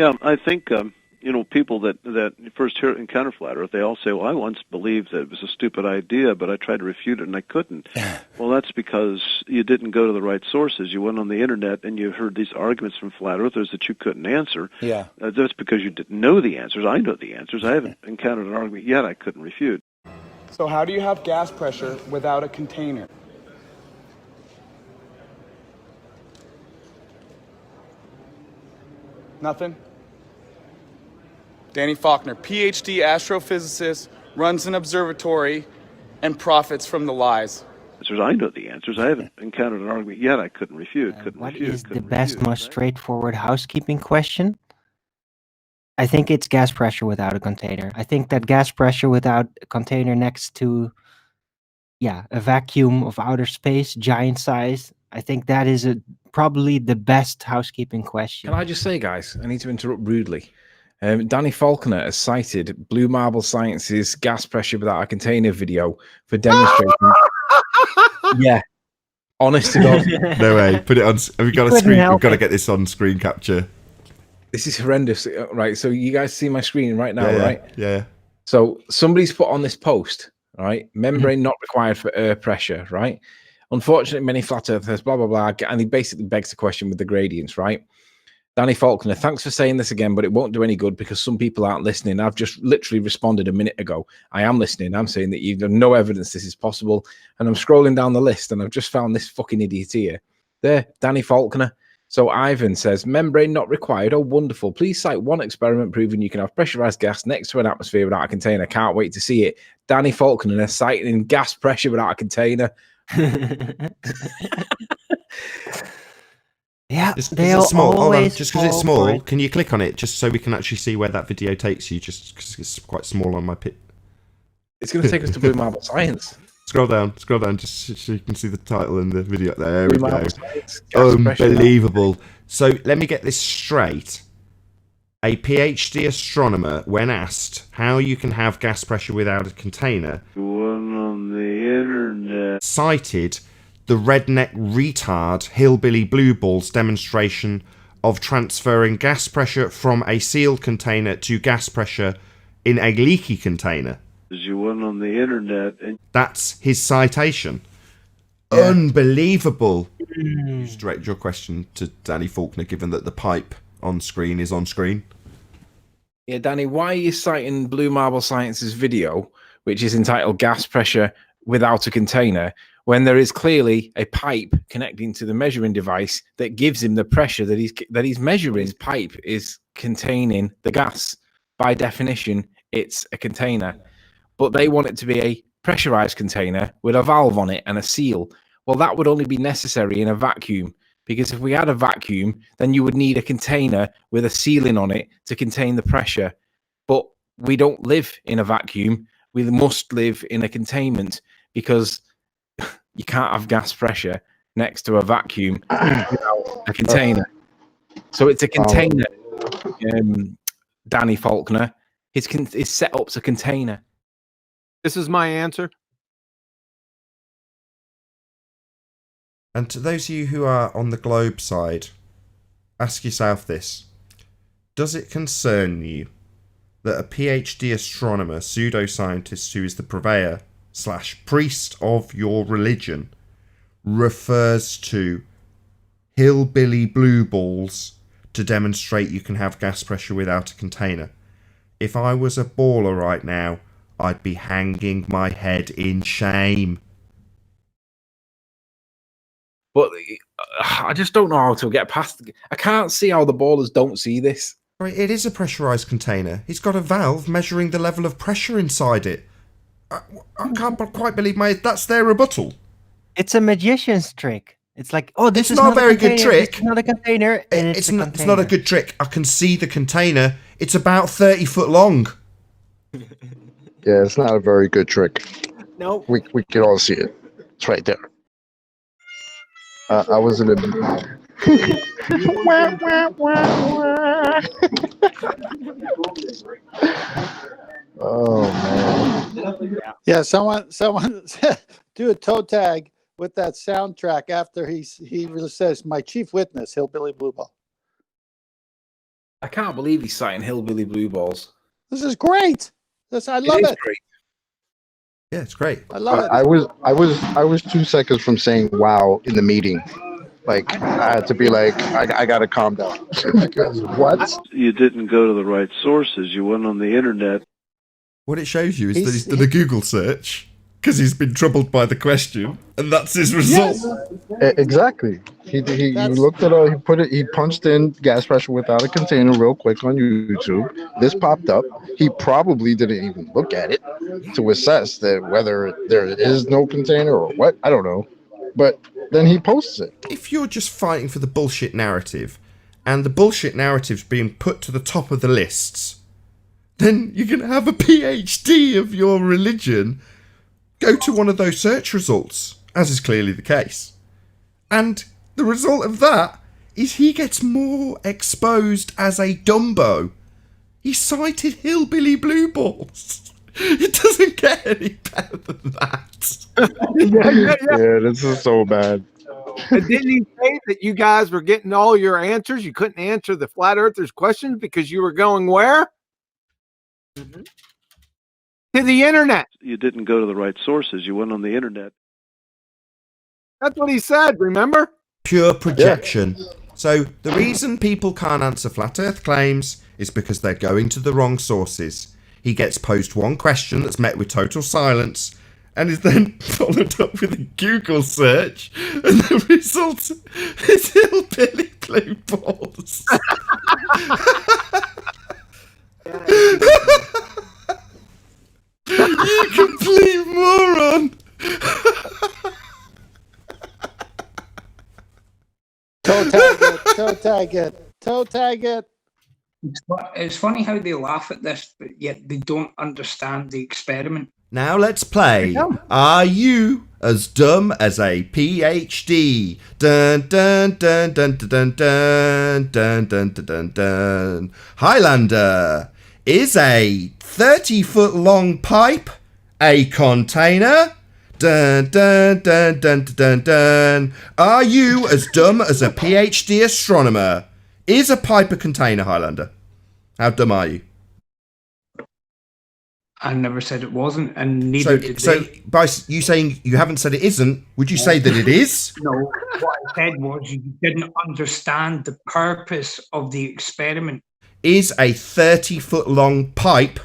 Yeah, I think people that first encounter flat Earth, they all say, "Well, I once believed that it was a stupid idea, but I tried to refute it and I couldn't." Well, that's because you didn't go to the right sources. You went on the internet and you heard these arguments from flat Earthers that you couldn't answer. Yeah. That's because you didn't know the answers. I know the answers. I haven't encountered an argument yet I couldn't refute. So how do you have gas pressure without a container? Nothing? Danny Faulkner, PhD astrophysicist, runs an observatory, and profits from the lies. I know the answers. I haven't encountered an argument yet I couldn't refute. What is the best, most straightforward housekeeping question? I think it's gas pressure without a container. I think that gas pressure without a container next to, a vacuum of outer space, giant size. I think that is probably the best housekeeping question. Can I just say, guys, I need to interrupt rudely. Danny Faulkner has cited Blue Marble Science's gas pressure without a container video for demonstrating. Yeah. Honest to God. No way. Put it on. Have we got a screen? We've got to get this on screen capture. This is horrendous. Right. So you guys see my screen right now, right? Yeah. So somebody's put on this post, right? Membrane not required for air pressure, right? Unfortunately, many flat earthers, blah, blah, blah. And he basically begs the question with the gradients, right? Danny Faulkner, thanks for saying this again, but it won't do any good because some people aren't listening. I've just literally responded a minute ago. I am listening. I'm saying that you have no evidence this is possible. And I'm scrolling down the list and I've just found this fucking idiot here. There, Danny Faulkner. So Ivan says, membrane not required. Oh, wonderful. Please cite one experiment proving you can have pressurized gas next to an atmosphere without a container. Can't wait to see it. Danny Faulkner citing gas pressure without a container. Yeah, Just they because it's small. Hold on. always Just because it's fall small, for it. can you click on it just so we can actually see where that video takes you? Just because it's quite small on my pit. It's going to take us to Blue Marble Science. Scroll down, just so you can see the title and the video. There we Blue go. Marble Science, gas pressure. Unbelievable. So let me get this straight. A PhD astronomer, when asked how you can have gas pressure without a container, One on the internet. cited the Redneck retard hillbilly blue balls demonstration of transferring gas pressure from a sealed container to gas pressure in a leaky container. You went on the internet and That's his citation. Yeah. Unbelievable. Just direct your question to Danny Faulkner, given that the pipe on screen is on screen. Yeah, Danny, why are you citing Blue Marble Science's video, which is entitled Gas Pressure Without a Container, when there is clearly a pipe connecting to the measuring device that gives him the pressure that he's measuring? His pipe is containing the gas. By definition, it's a container. But they want it to be a pressurized container with a valve on it and a seal. Well, that would only be necessary in a vacuum, because if we had a vacuum, then you would need a container with a sealing on it to contain the pressure. But we don't live in a vacuum. We must live in a containment, because you can't have gas pressure next to a vacuum without a container. So it's a container, Danny Faulkner. His setup's a container. This is my answer. And to those of you who are on the globe side, ask yourself this. Does it concern you that a PhD astronomer, pseudoscientist who is the purveyor / priest of your religion, refers to hillbilly blue balls to demonstrate you can have gas pressure without a container? If I was a baller right now, I'd be hanging my head in shame. But I just don't know how to get past. I can't see how the ballers don't see this. It is a pressurized container. It's got a valve measuring the level of pressure inside it. I can't quite believe that's their rebuttal. It's a magician's trick. It's like, oh, this It's is not a very good container, trick. It's not a container. And It's not a good trick. I can see the container. It's about 30 foot long. Yeah, it's not a very good trick. No. We can all see it. It's right there. I was in a... Oh, man. Yeah, someone do a toe tag with that soundtrack after he really says, "My chief witness, Hillbilly Blue Ball." I can't believe he's citing hillbilly blue balls. This is great. I love it. Great. Yeah, it's great. I love it. I was 2 seconds from saying wow in the meeting. Like I had to be like, I gotta calm down. Because what? You didn't go to the right sources. You went on the internet. What it shows you is that he's done a Google search because he's been troubled by the question, and that's his result. Yes. Exactly. He looked at he punched in gas pressure without a container real quick on YouTube. This popped up. He probably didn't even look at it to assess that whether there is no container or what. I don't know. But then he posts it. If you're just fighting for the bullshit narrative, and the bullshit narrative's being put to the top of the lists, then you're going to have a PhD of your religion go to one of those search results, as is clearly the case. And the result of that is he gets more exposed as a Dumbo. He cited hillbilly blue balls. It doesn't get any better than that. Yeah, this is so bad. And didn't he say that you guys were getting all your answers? You couldn't answer the flat earthers' questions because you were going where? To the internet. You didn't go to the right sources. You went on the internet. That's what he said, remember? Pure projection. Yeah. So the reason people can't answer flat earth claims is because they're going to the wrong sources. He gets posed one question that's met with total silence and is then followed up with a Google search, and the result is hillbilly blue balls. You complete moron! Toe tag it. It's funny how they laugh at this, but yet they don't understand the experiment. Now let's play. Are you as dumb as a PhD? Dun dun dun dun dun dun dun dun dun dun dun. Highlander, is a 30-foot long pipe a container? Dun dun dun dun dun dun. Are you as dumb as a PhD astronomer? Is a pipe a container, Highlander? How dumb are you? I never said it wasn't, and neither did they. So, by you saying you haven't said it isn't, would you say that it is? No, what I said was you didn't understand the purpose of the experiment. Is a 30-foot long pipe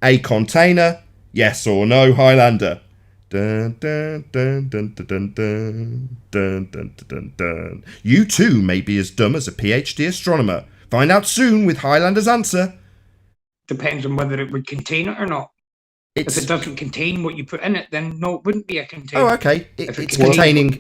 a container? Yes or no, Highlander? Dun dun dun dun dun dun dun dun dun dun. You too may be as dumb as a PhD astronomer. Find out soon with Highlander's answer. Depends on whether it would contain it or not. If it doesn't contain what you put in it, then no, it wouldn't be a container. Oh, okay. It is containing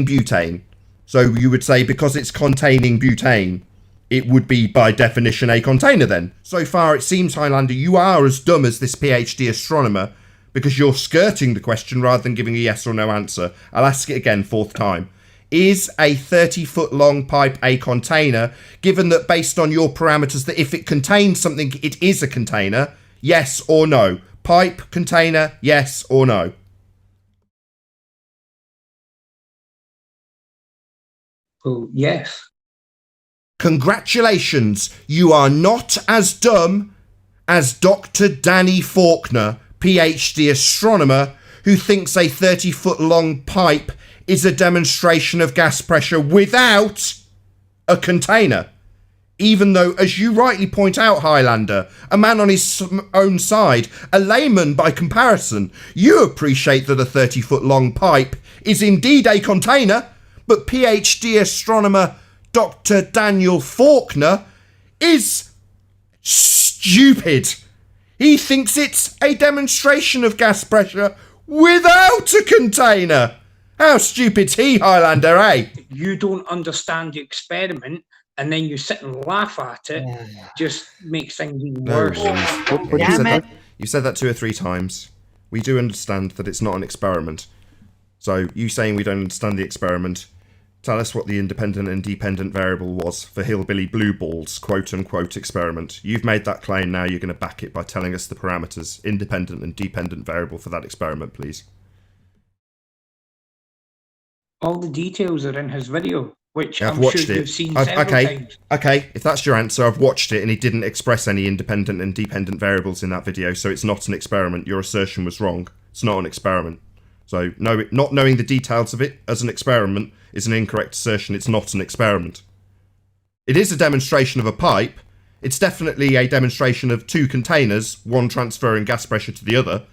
butane. So you would say because it's containing butane, it would be by definition a container then. So far it seems, Highlander, you are as dumb as this PhD astronomer because you're skirting the question rather than giving a yes or no answer. I'll ask it again, 4th time. Is a 30-foot long pipe a container, given that based on your parameters that if it contains something, it is a container? Yes or no? Pipe, container, yes or no? Oh, yes. Congratulations, you are not as dumb as Dr. Danny Faulkner, PhD astronomer, who thinks a 30-foot long pipe is a demonstration of gas pressure without a container. Even though, as you rightly point out, Highlander, a man on his own side, a layman by comparison, you appreciate that a 30-foot long pipe is indeed a container, but PhD astronomer Dr. Daniel Faulkner is stupid. He thinks it's a demonstration of gas pressure without a container. How stupid's he, Highlander, eh? You don't understand the experiment, and then you sit and laugh at it, just makes things even worse. You said that 2 or 3 times. We do understand that it's not an experiment. So, you saying we don't understand the experiment, tell us what the independent and dependent variable was for Hillbilly Blue Ball's quote-unquote experiment. You've made that claim, now you're going to back it by telling us the parameters, independent and dependent variable for that experiment, please. All the details are in his video. which I've I'm watched sure it. you've seen several Okay, times. okay. If that's your answer, I've watched it, and he didn't express any independent and dependent variables in that video, so it's not an experiment. Your assertion was wrong. It's not an experiment. So, no, not knowing the details of it as an experiment is an incorrect assertion. It's not an experiment. It is a demonstration of a pipe. It's definitely a demonstration of two containers, one transferring gas pressure to the other.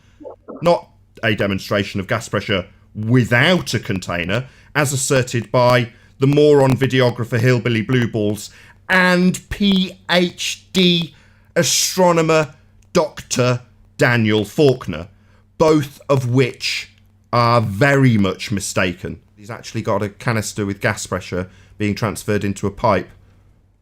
Not a demonstration of gas pressure without a container, as asserted by the moron videographer Hillbilly Blueballs and PhD astronomer Dr. Daniel Faulkner, both of which are very much mistaken. He's actually got a canister with gas pressure being transferred into a pipe,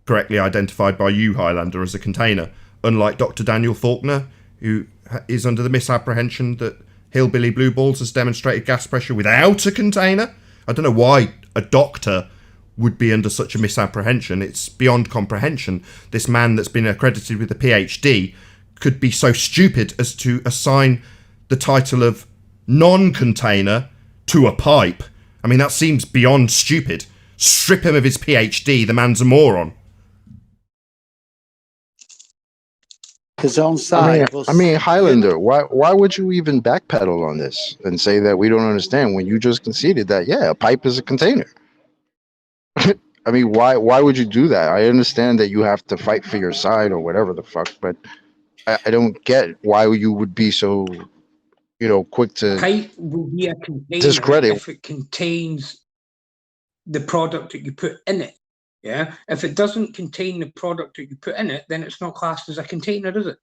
correctly identified by you, Highlander, as a container, unlike Dr. Daniel Faulkner, who is under the misapprehension that Hillbilly Blueballs has demonstrated gas pressure without a container. I don't know why a doctor would be under such a misapprehension. It's beyond comprehension. This man that's been accredited with a PhD could be so stupid as to assign the title of non-container to a pipe. I mean, that seems beyond stupid. Strip him of his PhD, the man's a moron. His own side. I mean, Highlander, why would you even backpedal on this and say that we don't understand when you just conceded that, yeah, a pipe is a container? I mean, why would you do that? I understand that you have to fight for your side or whatever the fuck, but I don't get why you would be so, quick to Pipe will be a container discredit if it contains the product that you put in it. Yeah. If it doesn't contain the product that you put in it, then it's not classed as a container, is it?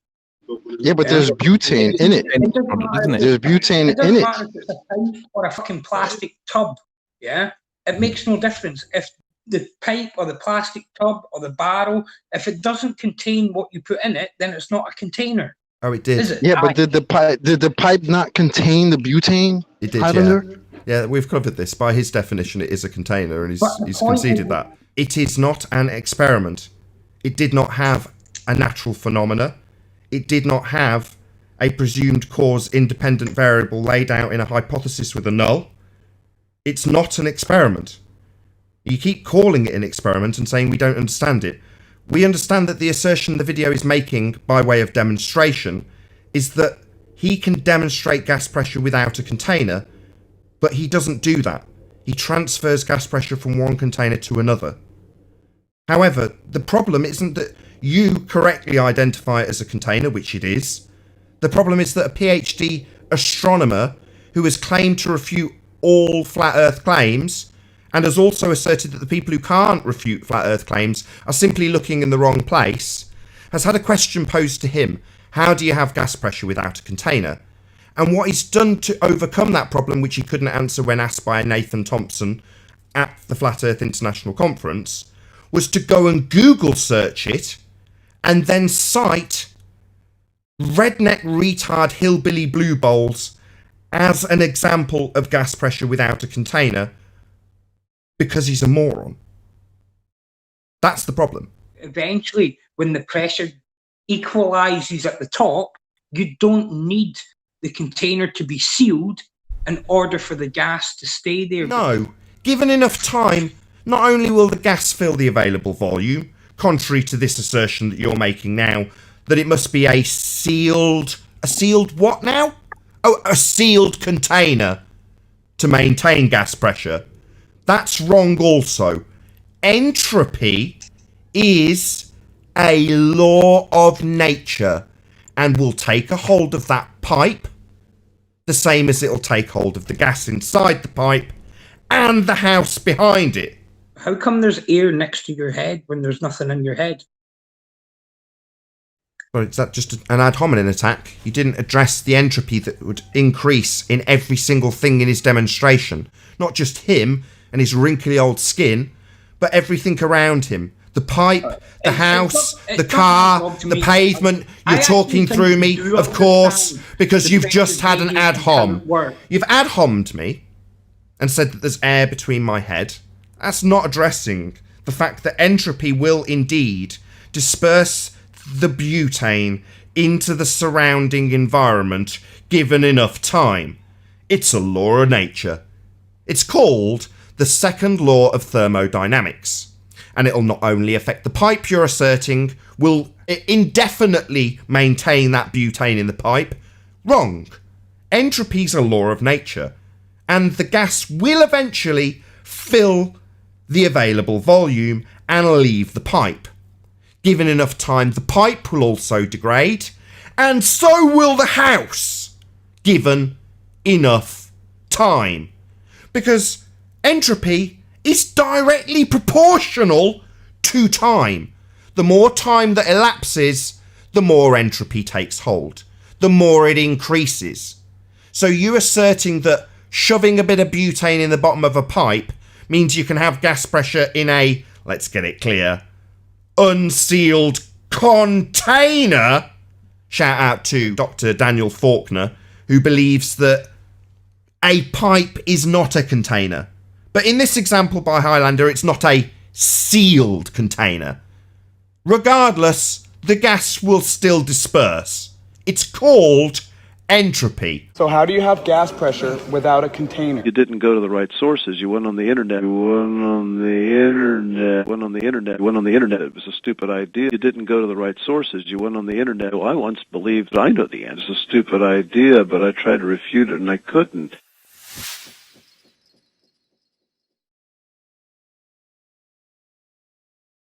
Yeah, but there's butane in it. There's butane in it. Matter if it's a pipe or a fucking plastic tub. Yeah. It makes no difference if the pipe or the plastic tub or the barrel, if it doesn't contain what you put in it, then it's not a container. Oh, it did. Is it? Yeah, but did the pipe not contain the butane? It did, Highlander? Yeah, we've covered this. By his definition, it is a container, and he's conceded that. It is not an experiment. It did not have a natural phenomena. It did not have a presumed cause independent variable laid out in a hypothesis with a null. It's not an experiment. You keep calling it an experiment and saying we don't understand it. We understand that the assertion the video is making by way of demonstration is that he can demonstrate gas pressure without a container, but he doesn't do that. He transfers gas pressure from one container to another. However, the problem isn't that you correctly identify it as a container, which it is. The problem is that a PhD astronomer who has claimed to refute all flat Earth claims and has also asserted that the people who can't refute flat Earth claims are simply looking in the wrong place, has had a question posed to him: how do you have gas pressure without a container? And what he's done to overcome that problem, which he couldn't answer when asked by Nathan Thompson at the Flat Earth International Conference, was to go and Google search it and then cite Redneck Retard Hillbilly Blue Bowls as an example of gas pressure without a container, because he's a moron. That's the problem. Eventually, when the pressure equalizes at the top, you don't need the container to be sealed in order for the gas to stay there. No. Given enough time, not only will the gas fill the available volume, contrary to this assertion that you're making now, that it must be a sealed what now? Oh, a sealed container to maintain gas pressure. That's wrong also. Entropy is a law of nature and will take a hold of that pipe the same as it'll take hold of the gas inside the pipe and the house behind it. How come there's air next to your head when there's nothing in your head? Well, is that just an ad hominem attack? He didn't address the entropy that would increase in every single thing in his demonstration. Not just him and his wrinkly old skin, but everything around him. The pipe, the house, the car, the pavement. You're talking through me, of course, because you've just had an ad hom. You've ad hommed me and said that there's air between my head. That's not addressing the fact that entropy will indeed disperse the butane into the surrounding environment given enough time. It's a law of nature. It's called the second law of thermodynamics. And it'll not only affect the pipe you're asserting, will indefinitely maintain that butane in the pipe. Wrong. Entropy's a law of nature, and the gas will eventually fill the available volume and leave the pipe. Given enough time, the pipe will also degrade, and so will the house, given enough time. Because entropy is directly proportional to time. The more time that elapses, the more entropy takes hold, the more it increases. So you asserting that shoving a bit of butane in the bottom of a pipe means you can have gas pressure in a, let's get it clear, unsealed container. Shout out to Dr. Daniel Faulkner, who believes that a pipe is not a container. But in this example by Highlander, it's not a sealed container. Regardless, the gas will still disperse. It's called entropy. So how do you have gas pressure without a container? You didn't go to the right sources. You went on the internet. You went on the internet. Went on the internet. Went on the internet. It was a stupid idea. You didn't go to the right sources. You went on the internet. Well, I once believed I know the answer. It's a stupid idea, but I tried to refute it and I couldn't.